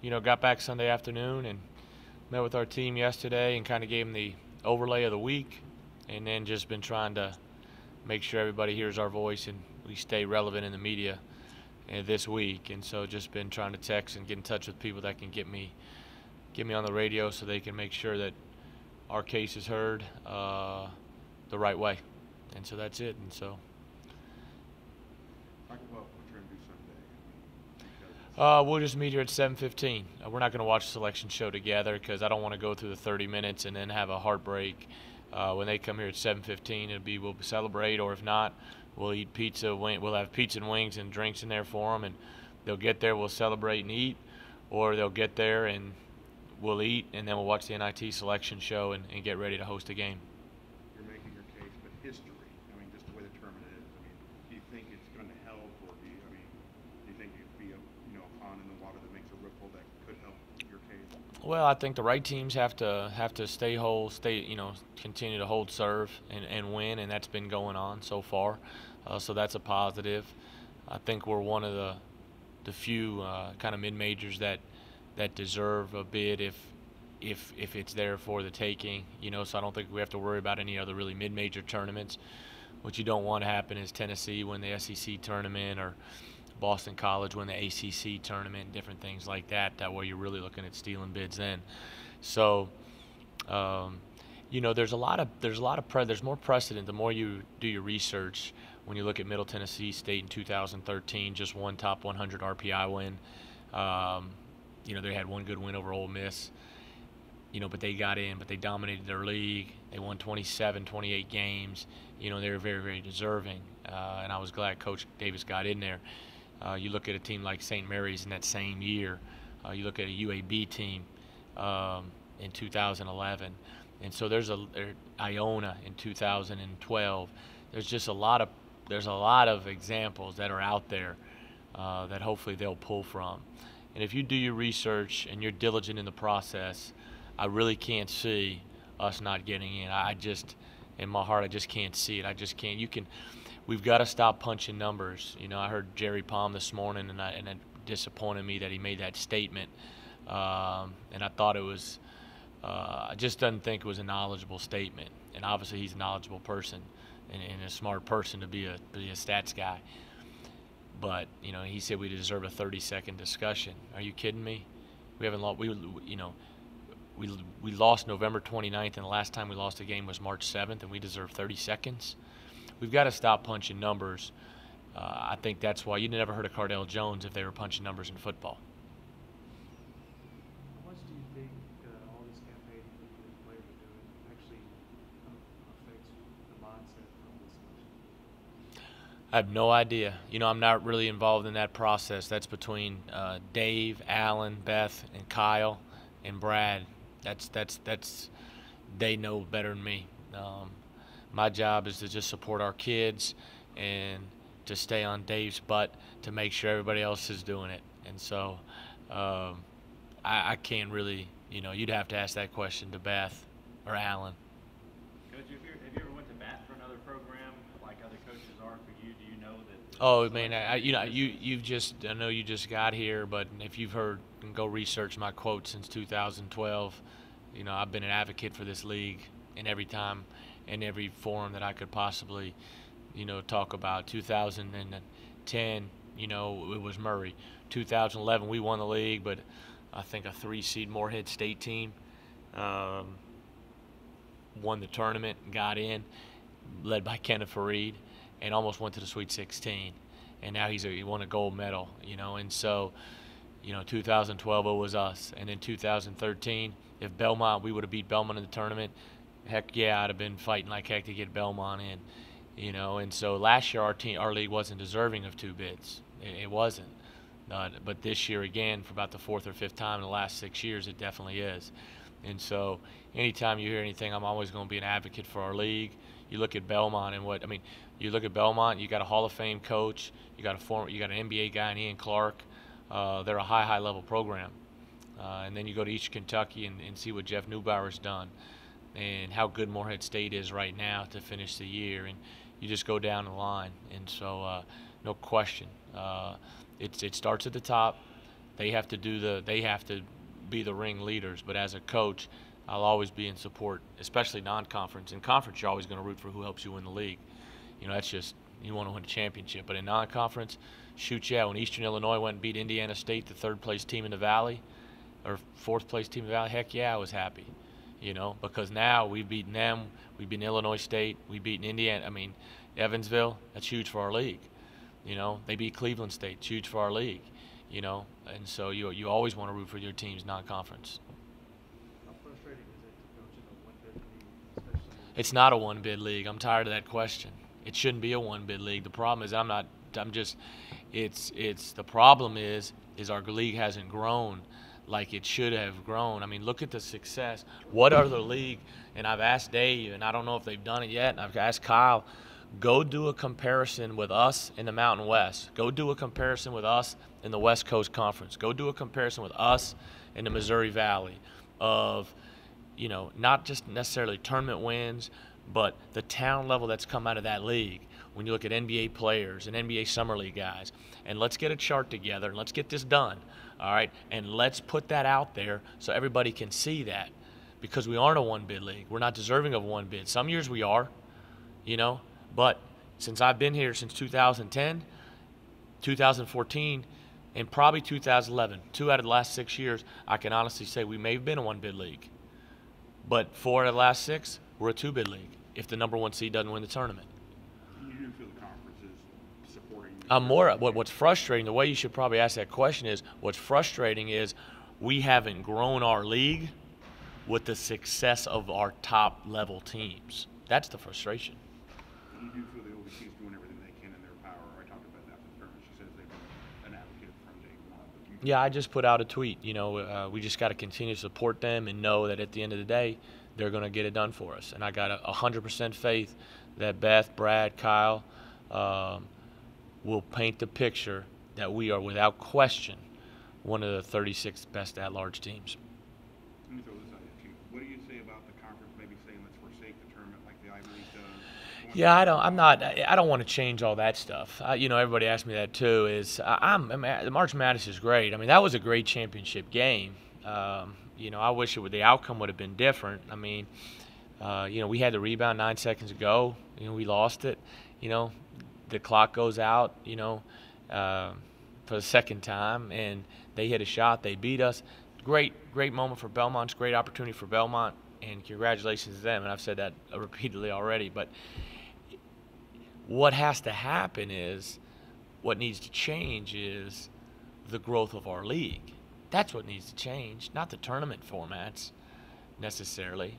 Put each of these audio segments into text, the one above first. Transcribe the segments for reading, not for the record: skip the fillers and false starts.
got back Sunday afternoon and met with our team yesterday and kind of gave them the overlay of the week, and then just been trying to make sure everybody hears our voice and we stay relevant in the media this week. And so just been trying to text and get in touch with people that can get me on the radio so they can make sure that our case is heard the right way. And so that's it. And so Talk about what you're going to do Sunday. we'll just meet here at 7:15. We're not going to watch the selection show together because I don't want to go through the 30 minutes and then have a heartbreak. When they come here at 7:15, we'll celebrate, or if not, we'll eat pizza. We'll have pizza and wings and drinks in there for them, and they'll get there, we'll celebrate and eat, or they'll get there and we'll eat, and then we'll watch the NIT selection show and get ready to host a game. You're making your case, but history, just the way the tournament is, do you think it's going to help, or do you think it'd be a pond in the water that makes a ripple that could help your case? Well, I think the right teams have to stay whole, continue to hold serve and win, and that's been going on so far. So that's a positive. I think we're one of the few kind of mid-majors that deserve a bid if it's there for the taking. So I don't think we have to worry about any other really mid-major tournaments. What you don't want to happen is Tennessee win the SEC tournament, or Boston College win the ACC tournament, different things like that. That way you're really looking at stealing bids then. So, there's more precedent the more you do your research. When you look at Middle Tennessee State in 2013, just one top 100 RPI win. They had one good win over Ole Miss. But they got in, but they dominated their league. They won 27, 28 games. They were very, very deserving. And I was glad Coach Davis got in there. You look at a team like St. Mary's in that same year. You look at a UAB team in 2011. And so there's Iona in 2012. There's a lot of examples that are out there that hopefully they'll pull from. And if you do your research and you're diligent in the process, I really can't see us not getting in. In my heart, I just can't see it. I just can't. We've got to stop punching numbers. I heard Jerry Prohm this morning, and it disappointed me that he made that statement. And I thought it was, I just didn't think it was a knowledgeable statement. And obviously, he's a knowledgeable person and a smart person to be a stats guy. But he said we deserve a 30-second discussion. Are you kidding me? We haven't lost. We lost November 29th, and the last time we lost a game was March 7th, and we deserve 30 seconds. We've got to stop punching numbers. I think that's why you never heard of Cardell Jones if they were punching numbers in football. How much do you think all this campaigning that you and players are doing actually affects the mindset of the selection? I have no idea. I'm not really involved in that process. That's between Dave, Alan, Beth, and Kyle, and Brad. That's they know better than me. My job is to just support our kids and to stay on Dave's butt to make sure everybody else is doing it. And so I can't really, you'd have to ask that question to Beth or Alan. Coach, have you ever went to bat for another program like other coaches are for you? Do you know that? Oh man, I know you just got here, but if you've heard and go research my quote since 2012, I've been an advocate for this league in every time, in every forum that I could possibly, talk about. 2010, it was Murray. 2011, we won the league, but I think a 3-seed Morehead State team won the tournament, got in, led by Kenneth Fareed, and almost went to the Sweet 16. And now he won a gold medal, and so, 2012 it was us. And in 2013, if we would have beat Belmont in the tournament, heck yeah, I'd have been fighting like heck to get Belmont in, And so last year our league wasn't deserving of 2 bids. It wasn't. But this year again, for about the 4th or 5th time in the last 6 years, it definitely is. And so anytime you hear anything, I'm always going to be an advocate for our league. You look at Belmont and you look at Belmont, you got a Hall of Fame coach, you got an NBA guy in Ian Clark. They're a high level program. And then you go to East Kentucky and see what Jeff Neubauer's done and how good Morehead State is right now to finish the year. And you just go down the line. And so no question. It starts at the top. They have to be the ring leaders. But as a coach, I'll always be in support, especially non-conference. In conference, you're always going to root for who helps you win the league. That's just, you want to win a championship. But in non-conference, shoot, yeah, when Eastern Illinois went and beat Indiana State, the third-place team in the Valley, or fourth-place team in the Valley, heck yeah, I was happy. Because now we've beaten them, we've beaten Illinois State, we've beaten Indiana. Evansville, that's huge for our league. They beat Cleveland State, it's huge for our league. And so you always want to root for your team's non-conference. How frustrating is it to coach in a one-bid league, especially? It's not a one-bid league. I'm tired of that question. It shouldn't be a one-bid league. The problem is the problem is our league hasn't grown like it should have grown. Look at the success. What other league, and I've asked Dave, and I don't know if they've done it yet, and I've asked Kyle, go do a comparison with us in the Mountain West. Go do a comparison with us in the West Coast Conference. Go do a comparison with us in the Missouri Valley of, not just necessarily tournament wins, but the talent level that's come out of that league. When you look at NBA players and NBA Summer League guys, and let's get a chart together and let's get this done, all right? And let's put that out there so everybody can see that, because we aren't a one-bid league. We're not deserving of one bid. Some years we are, but since I've been here since 2010, 2014, and probably 2011, 2 out of the last 6 years, I can honestly say we may have been a one-bid league. But 4 out of the last 6, we're a 2-bid league if the number 1 seed doesn't win the tournament. You do feel the conference is supporting you? What's frustrating, the way you should probably ask that question is, what's frustrating is we haven't grown our league with the success of our top-level teams. That's the frustration. You do feel the OVC is doing everything they can in their power. I talked about that with the tournament. She says they've been an advocate from day one. But Yeah, I just put out a tweet. We just got to continue to support them and know that at the end of the day, they're going to get it done for us. And I got 100% faith that Beth, Brad, Kyle will paint the picture that we are, without question, one of the 36 best at-large teams. let me throw this out at you. What do you say about the conference maybe saying let's forsake the tournament like the Ivy League does? Yeah, I don't want to change all that stuff. Everybody asks me that too. The March Madness is great. That was a great championship game. I wish the outcome would have been different. We had the rebound 9 seconds ago. We lost it. The clock goes out. For the second time, and they hit a shot. They beat us. Great moment for Belmont. It's a great opportunity for Belmont, and congratulations to them. And I've said that repeatedly already. But what has to happen is, what needs to change is the growth of our league. That's what needs to change, not the tournament formats necessarily,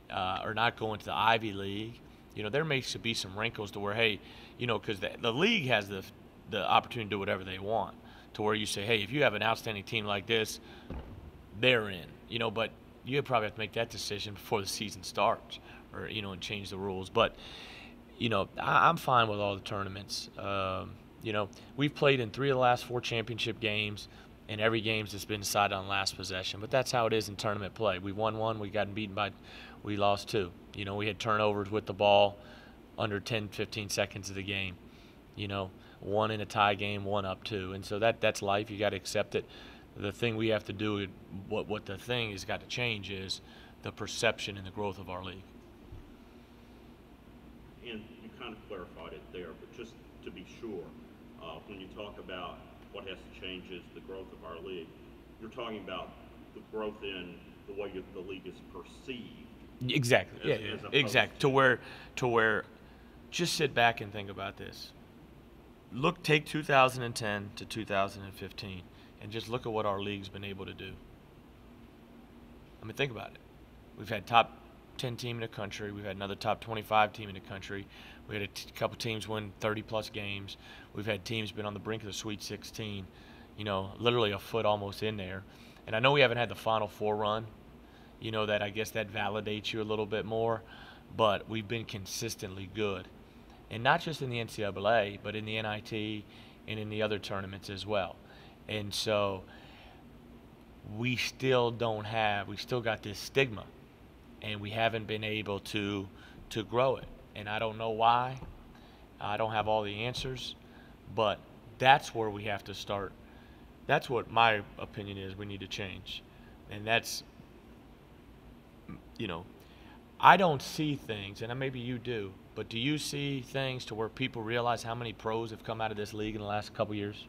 or not going to the Ivy League. There may be some wrinkles to where, hey, because the league has the opportunity to do whatever they want, to where you say, hey, if you have an outstanding team like this, they're in. But you probably have to make that decision before the season starts, or and change the rules. But I'm fine with all the tournaments. We've played in 3 of the last 4 championship games, and every game's just been decided on last possession. But that's how it is in tournament play. We won 1, we lost 2. We had turnovers with the ball under 10, 15 seconds of the game. 1 in a tie game, 1 up 2, and so that's life. You got to accept it. The thing we have to do, what the thing has got to change is the perception and the growth of our league. And you kind of clarified it there, but just to be sure, when you talk about what has to change is the growth of our league, you're talking about the growth in the way the league is perceived. Exactly. As Exactly. To where, just sit back and think about this. Take 2010 to 2015, and just look at what our league's been able to do. Think about it. We've had top 10 team in the country. We've had another top 25 team in the country. We had a couple teams win 30-plus games. We've had teams been on the brink of the Sweet 16, literally a foot almost in there. And I know we haven't had the Final Four run, that I guess that validates you a little bit more, but we've been consistently good. And not just in the NCAA, but in the NIT and in the other tournaments as well. And so we still got this stigma, and we haven't been able to grow it. And I don't know why. I don't have all the answers, but that's where we have to start That's what my opinion is. We need to change, and that's, you know, I don't see things, and maybe you do, but do you see things to where people realize how many pros have come out of this league in the last couple years?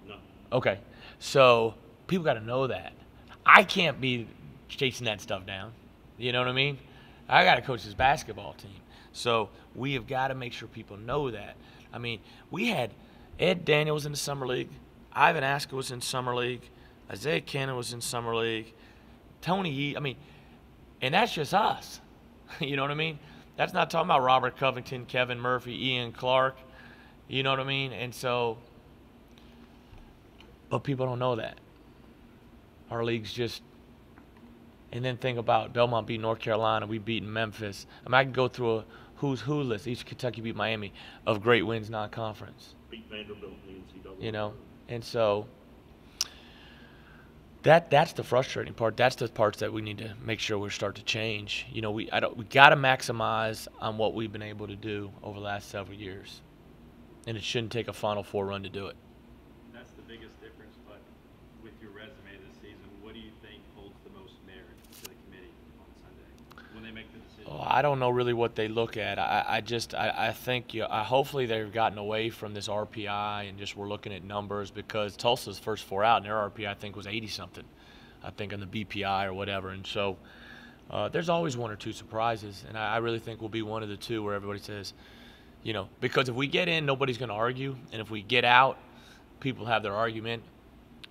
No. Okay, so people got to know that. I can't be chasing that stuff down. You know what I mean? I got to coach this basketball team. So we have got to make sure people know that. I mean, we had Ed Daniels in the summer league. Ivan Aska was in summer league. Isaiah Cannon was in summer league. Tony Yee. I mean, and that's just us. You know what I mean? That's not talking about Robert Covington, Kevin Murphy, Ian Clark. You know what I mean? And so, but people don't know that. Our league's just, and then think about Belmont beat North Carolina, we beat Memphis. I mean, I can go through a who's who list. East Kentucky beat Miami of great wins non-conference. Beat Vanderbilt in the NCAA. You know, and so that's the frustrating part. That's the parts that we need to make sure we start to change. You know, we got to maximize on what we've been able to do over the last several years, and it shouldn't take a Final Four run to do it. That's the biggest difference, but with your resume this season, what do you think holds the most merit to the committee on Sunday when they make the decision? Oh, I don't know really what they look at. I think hopefully they've gotten away from this RPI and just we're looking at numbers, because Tulsa's first four out and their RPI I think was 80-something, I think on the BPI or whatever. And so there's always one or two surprises, and I really think we'll be one of the two where everybody says, you know, because if we get in, nobody's going to argue, and if we get out, people have their argument.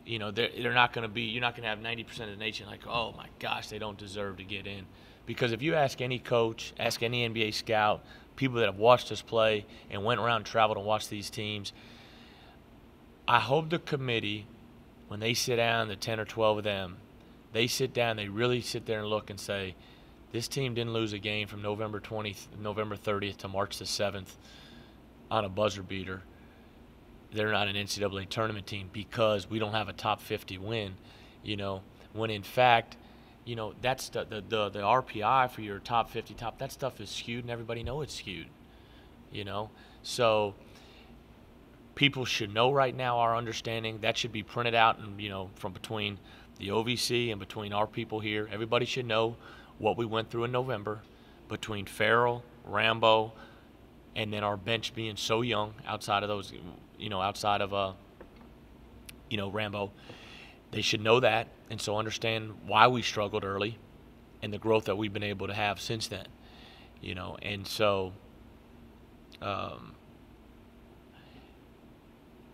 You know, they're not going to be. You're not going to have 90% of the nation like, oh my gosh, they don't deserve to get in. Because if you ask any coach, ask any NBA scout, people that have watched us play and went around, traveled and watched these teams, I hope the committee, when they sit down, the 10 or 12 of them, they sit down, they really sit there and look and say, this team didn't lose a game from November 30th to March the 7th on a buzzer beater. They're not an NCAA tournament team because we don't have a top 50 win, you know, when in fact, you know, that's the RPI for your top 50 that stuff is skewed, and everybody know it's skewed, you know. So people should know right now our understanding. That should be printed out, and you know, from between the OVC and between our people here, everybody should know what we went through in November between Farrell, Rambo, and then our bench being so young outside of those, you know, outside of you know, Rambo. They should know that, and so understand why we struggled early and the growth that we've been able to have since then, you know. And so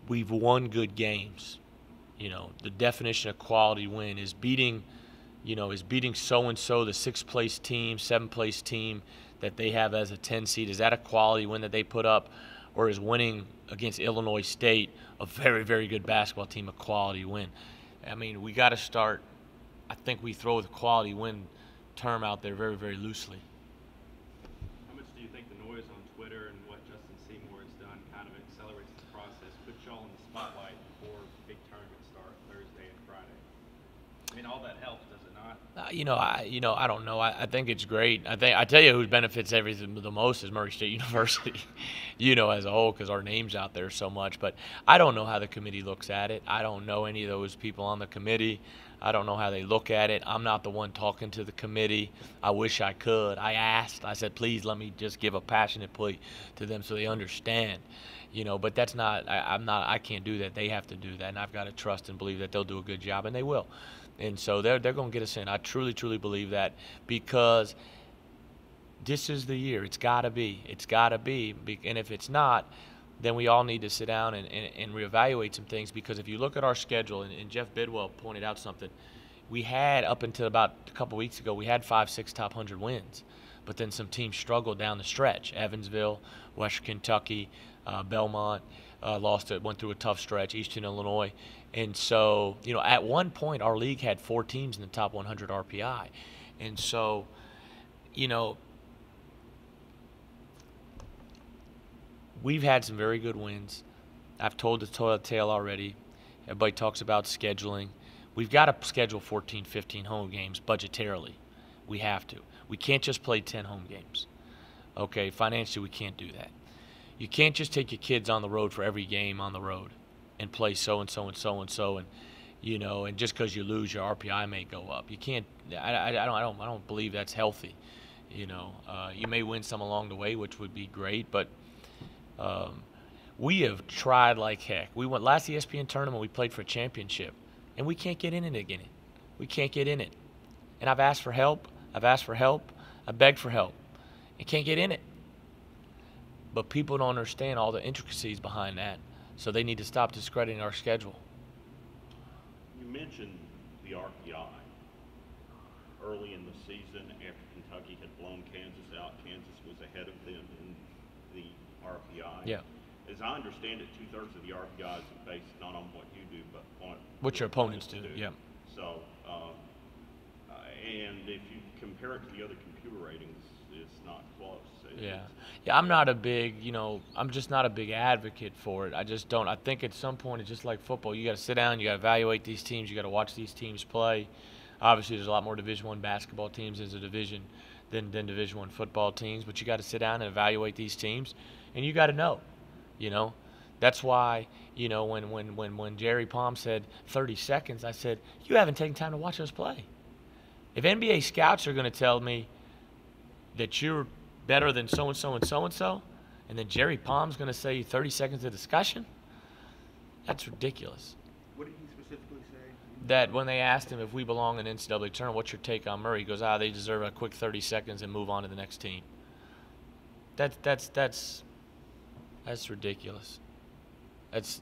we've won good games. You know, the definition of quality win is beating, you know, is beating so-and-so, the 6th place team, 7th place team that they have as a 10 seed. Is that a quality win that they put up? Or is winning against Illinois State, a very, very good basketball team, a quality win? I mean, we got to start. I think we throw the quality win term out there very, very loosely. How much do you think the noise on Twitter and what Justin Seymour has done kind of accelerates the process, puts y'all in the spotlight before big tournaments start Thursday and Friday? I mean, all that helps, does it not? I don't know. I think it's great. I tell you who benefits everything the most is Murray State University, you know, as a whole, because our name's out there so much. But I don't know how the committee looks at it. I don't know any of those people on the committee. I don't know how they look at it. I'm not the one talking to the committee. I wish I could. I asked. I said, please let me just give a passionate plea to them so they understand. You know, but that's not. I can't do that. They have to do that, and I've got to trust and believe that they'll do a good job, and they will. And so they're going to get us in. I truly, truly believe that, because this is the year. It's got to be. It's got to be. And if it's not, then we all need to sit down and reevaluate some things, because if you look at our schedule, and Jeff Bidwell pointed out something, we had up until about a couple weeks ago, we had 5-6 top 100 wins. But then some teams struggled down the stretch. Evansville, Western Kentucky, Belmont went through a tough stretch, Eastern Illinois. And so, you know, at one point our league had 4 teams in the top 100 RPI. And so, you know, we've had some very good wins. I've told the tale already. Everybody talks about scheduling. We've got to schedule 14, 15 home games budgetarily. We have to. We can't just play 10 home games. Okay, financially we can't do that. You can't just take your kids on the road for every game on the road and play so and so and so and so, and and just because you lose, your RPI may go up. You can't. I don't believe that's healthy. You may win some along the way, which would be great, but we have tried like heck. We went last ESPN tournament. We played for a championship, and we can't get in it again. We can't get in it, and I've asked for help. I begged for help, and can't get in it. But people don't understand all the intricacies behind that, so they need to stop discrediting our schedule. You mentioned the RPI. Early in the season, after Kentucky had blown Kansas out, Kansas was ahead of them in the RPI. Yeah. As I understand it, 2/3 of the RPI is based not on what you do, but on What your opponents do. Yeah. So, and if you compare it to the other computer ratings, it's not close. Yeah, I'm not a big, I'm just not a big advocate for it. I just don't. I think at some point it's just like football. You got to sit down, you got to evaluate these teams, you got to watch these teams play. Obviously, there's a lot more Division I basketball teams as a division than Division I football teams, but you got to sit down and evaluate these teams, and you got to know. That's why, when Jerry Prohm said 30 seconds, I said, you haven't taken time to watch us play. If NBA scouts are going to tell me that you're better than so-and-so and so-and-so, and then Jerry Palm's going to say 30 seconds of discussion, that's ridiculous. What did he specifically say? That when they asked him if we belong in the NCAA tournament, what's your take on Murray? He goes, they deserve a quick 30 seconds and move on to the next team. That's ridiculous. That's,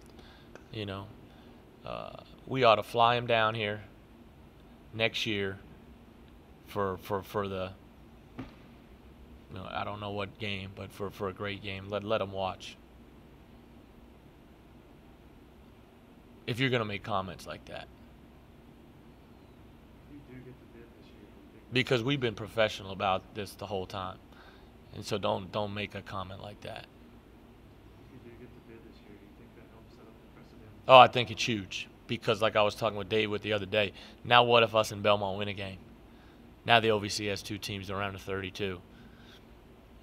we ought to fly him down here next year for the, I don't know what game, but for a great game. Let them watch. If you're going to make comments like that. You do get the bid this year. Because we've been professional about this the whole time. And so don't make a comment like that. If you do get the bid this year, do you think that helps set up the precedent? Oh, I think it's huge. Because like I was talking with Dave the other day, now what if us and Belmont win a game? Now the OVC has two teams around the 32.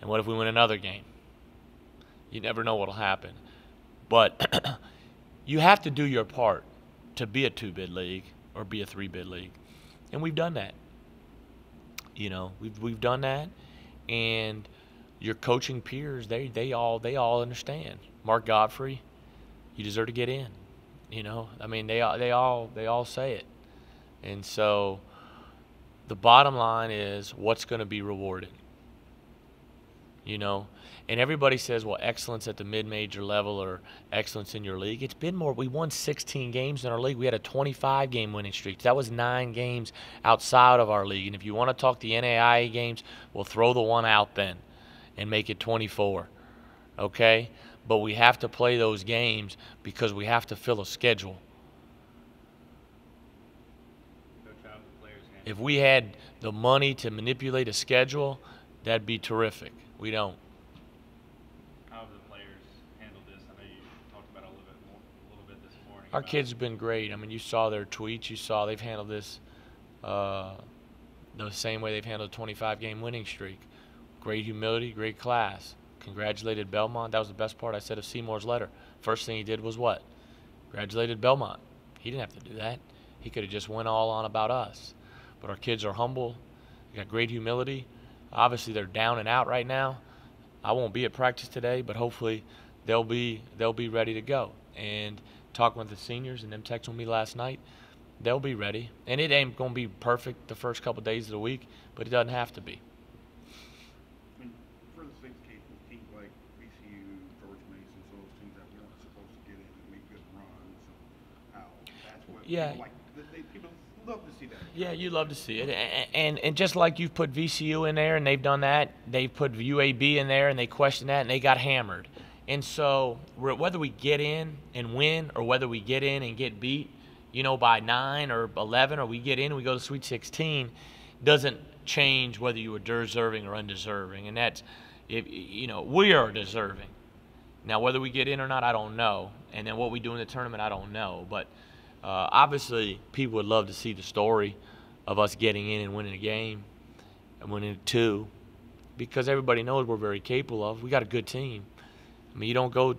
And what if we win another game? You never know what'll happen. But you have to do your part to be a 2-bid league or be a 3-bid league. And we've done that. We've done that. And your coaching peers, they all understand. Mark Godfrey, you deserve to get in. They all say it. And so the bottom line is what's going to be rewarded. And everybody says, well, excellence at the mid-major level or excellence in your league. It's been more. We won 16 games in our league. We had a 25-game winning streak. That was 9 games outside of our league. And if you want to talk the NAIA games, we'll throw the one out then and make it 24. Okay? But we have to play those games because we have to fill a schedule. If we had the money to manipulate a schedule, that'd be terrific. We don't. How have the players handled this? I know you talked about it a little bit this morning. Our kids have been great. You saw their tweets. You saw they've handled this the same way they've handled a 25-game winning streak. Great humility, great class. Congratulated Belmont. That was the best part I said of Seymour's letter. First thing he did was what? Congratulated Belmont. He didn't have to do that. He could have just went all on about us. But our kids are humble. They got great humility. Obviously, they're down and out right now. I won't be at practice today, but hopefully they'll be ready to go. And talking with the seniors and them texting me last night, they'll be ready. And it ain't going to be perfect the first couple days of the week, but it doesn't have to be. For the same case with teams like VCU, George Mason, so those teams that we weren't supposed to get in and make good runs, how that's what people like. People love to see that. Yeah, you love to see it. And just like you've put VCU in there and they've done that, they've put UAB in there and they questioned that and they got hammered. And so whether we get in and win or whether we get in and get beat, by 9 or 11 or we get in and we go to Sweet 16 doesn't change whether you were deserving or undeserving. And that's, we are deserving. Now, whether we get in or not, I don't know. And then what we do in the tournament, I don't know. But obviously, people would love to see the story of us getting in and winning a game and winning 2 because everybody knows we're very capable of. We got a good team. You don't go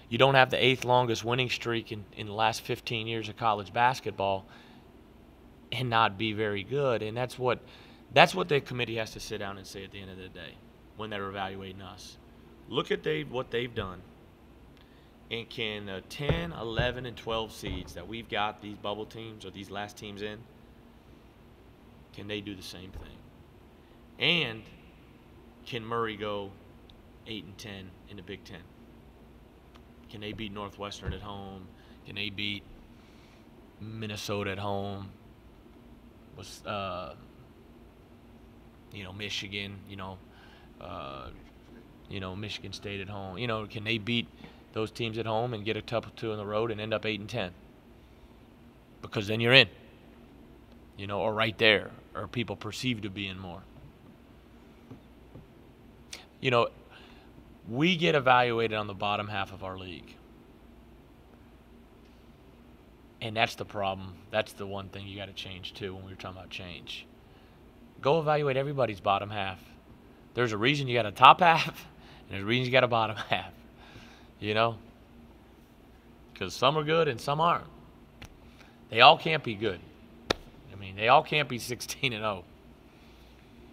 You don't have the 8th longest winning streak in the last 15 years of college basketball and not be very good. And that's what the committee has to sit down and say at the end of the day when they're evaluating us. Look at what they've done. And can 10, 11, and 12 seeds that we've got, these bubble teams or these last teams in, can they do the same thing? And can Murray go 8 and 10 in the Big Ten? Can they beat Northwestern at home? Can they beat Minnesota at home? Michigan, Michigan State at home. Can they beat those teams at home and get a couple two on the road and end up 8 and 10? Because then you're in, or right there, or people perceive to be in more. We get evaluated on the bottom half of our league. And that's the problem. That's the one thing you got to change too when we were talking about change. Go evaluate everybody's bottom half. There's a reason you got a top half, and there's a reason you got a bottom half. Because some are good and some aren't. They all can't be good. They all can't be 16 and 0.